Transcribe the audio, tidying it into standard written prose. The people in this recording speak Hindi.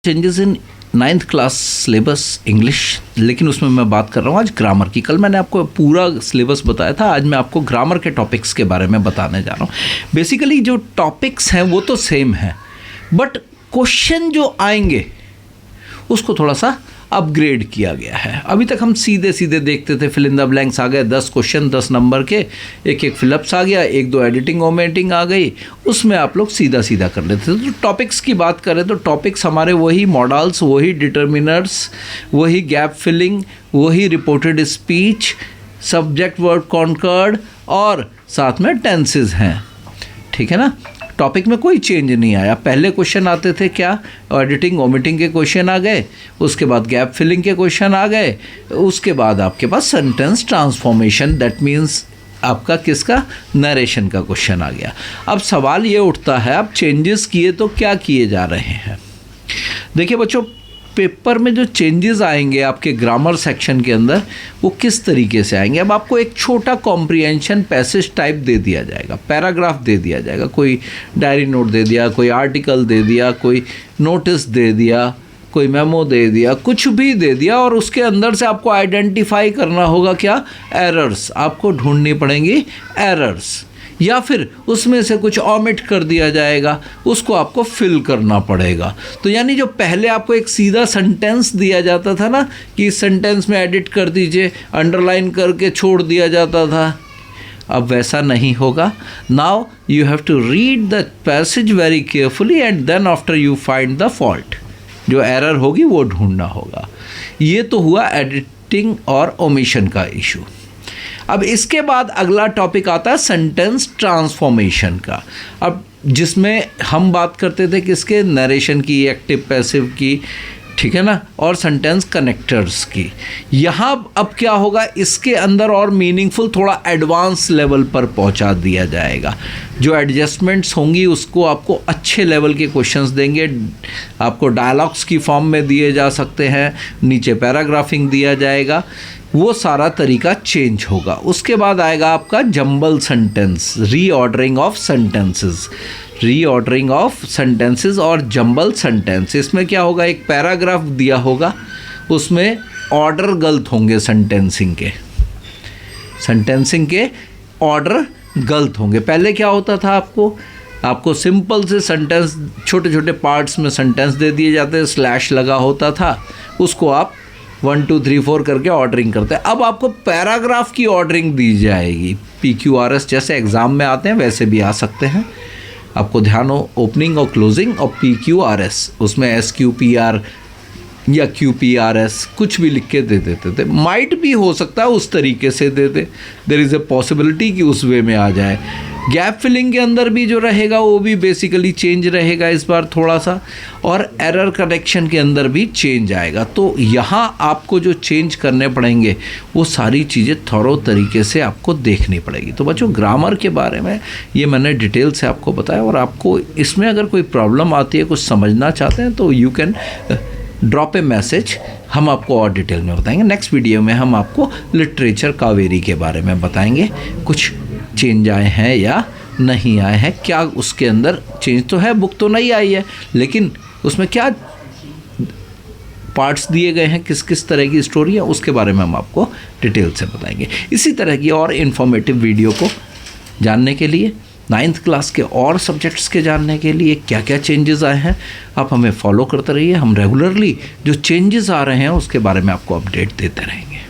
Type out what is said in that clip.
Changes in 9th class syllabus English, लेकिन उसमें मैं बात कर रहा हूँ आज ग्रामर की। कल मैंने आपको पूरा सिलेबस बताया था, आज मैं आपको ग्रामर के टॉपिक्स के बारे में बताने जा रहा हूँ। बेसिकली जो टॉपिक्स हैं वो तो सेम है, बट क्वेश्चन जो आएंगे उसको थोड़ा सा अपग्रेड किया गया है। अभी तक हम सीधे सीधे देखते थे, फिल इन द ब्लैंक्स आ गए, 10 क्वेश्चन 10 नंबर के, एक एक फिलअप्स आ गया, 1-2 एडिटिंग ओमेटिंग आ गई, उसमें आप लोग सीधा सीधा कर लेते थे। तो टॉपिक्स की बात करें तो टॉपिक्स हमारे वही मॉडल्स, वही डिटर्मिनर्स, वही गैप फिलिंग, वही reported speech, subject verb concord और साथ में टेंसेज हैं, ठीक है ना। टॉपिक में कोई चेंज नहीं आया। पहले क्वेश्चन आते थे क्या, एडिटिंग ओमिटिंग के क्वेश्चन आ गए, उसके बाद गैप फिलिंग के क्वेश्चन आ गए, उसके बाद आपके पास सेंटेंस ट्रांसफॉर्मेशन, दैट मीन्स आपका किसका, नरेशन का क्वेश्चन आ गया। अब सवाल ये उठता है, अब चेंजेस किए तो क्या किए जा रहे हैं। देखिए बच्चों, पेपर में जो चेंजेस आएंगे आपके ग्रामर सेक्शन के अंदर वो किस तरीके से आएंगे। अब आपको एक छोटा कॉम्प्रिहेंशन पैसेज टाइप दे दिया जाएगा, पैराग्राफ दे दिया जाएगा, कोई डायरी नोट दे दिया, कोई आर्टिकल दे दिया, कोई नोटिस दे दिया, कोई मेमो दे दिया, कुछ भी दे दिया, और उसके अंदर से आपको आइडेंटिफाई करना होगा क्या, एरर्स। आपको ढूंढनी पड़ेंगी एरर्स, या फिर उसमें से कुछ ऑमिट कर दिया जाएगा, उसको आपको फिल करना पड़ेगा। तो यानी जो पहले आपको एक सीधा सेंटेंस दिया जाता था ना, कि इस सेंटेंस में एडिट कर दीजिए, अंडरलाइन करके छोड़ दिया जाता था, अब वैसा नहीं होगा। Now you have to read the passage very carefully and then after you find the fault, जो एरर होगी वो ढूंढना होगा। ये तो हुआ एडिटिंग और ओमिशन का इशू। अब इसके बाद अगला टॉपिक आता है सेंटेंस ट्रांसफॉर्मेशन का। अब जिसमें हम बात करते थे किसके, नरेशन की, एक्टिव पैसिव की, ठीक है ना, और सेंटेंस कनेक्टर्स की। यहाँ अब क्या होगा, इसके अंदर और मीनिंगफुल थोड़ा एडवांस लेवल पर पहुँचा दिया जाएगा। जो एडजस्टमेंट्स होंगी उसको आपको अच्छे लेवल के क्वेश्चंस देंगे, आपको डायलॉग्स की फॉर्म में दिए जा सकते हैं, नीचे पैराग्राफिंग दिया जाएगा, वो सारा तरीका चेंज होगा। उसके बाद आएगा आपका jumble sentence, reordering of sentences, reordering of sentences और जंबल सेंटेंस। इसमें क्या होगा, एक पैराग्राफ दिया होगा, उसमें ऑर्डर गलत होंगे, सेंटेंसिंग के ऑर्डर गलत होंगे। पहले क्या होता था, आपको सिंपल से सेंटेंस, छोटे छोटे पार्ट्स में सेंटेंस दे दिए जाते, स्लैश लगा होता था, उसको आप 1 2 3 4 करके ऑर्डरिंग करते हैं। अब आपको पैराग्राफ की ऑर्डरिंग दी जाएगी, PQRS जैसे एग्ज़ाम में आते हैं वैसे भी आ सकते हैं। आपको ध्यान हो, ओपनिंग और क्लोजिंग और PQRS, उसमें SQPR या QPRS कुछ भी लिख के दे देते थे। माइट भी हो सकता है उस तरीके से दे दे, देयर इज़ ए पॉसिबिलिटी कि उस वे में आ जाए। गैप फिलिंग के अंदर भी जो रहेगा वो भी बेसिकली चेंज रहेगा इस बार थोड़ा सा, और एरर करेक्शन के अंदर भी चेंज आएगा। तो यहाँ आपको जो चेंज करने पड़ेंगे वो सारी चीज़ें थॉरो तरीके से आपको देखनी पड़ेगी। तो बच्चों, ग्रामर के बारे में ये मैंने डिटेल से आपको बताया, और आपको इसमें अगर कोई प्रॉब्लम आती है, कुछ समझना चाहते हैं, तो you can drop A message, हम आपको और डिटेल में बताएंगे। नेक्स्ट वीडियो में हम आपको लिटरेचर कावेरी के बारे में बताएंगे, कुछ चेंज आए हैं या नहीं आए हैं, क्या उसके अंदर चेंज तो है, बुक तो नहीं आई है, लेकिन उसमें क्या पार्ट्स दिए गए हैं, किस किस तरह की स्टोरी है, उसके बारे में हम आपको डिटेल से बताएंगे। इसी तरह की और इन्फॉर्मेटिव वीडियो को जानने के लिए, 9th क्लास के और सब्जेक्ट्स के जानने के लिए क्या क्या चेंजेस आए हैं, आप हमें फॉलो करते रहिए। हम रेगुलरली जो चेंजेस आ रहे हैं उसके बारे में आपको अपडेट देते रहेंगे।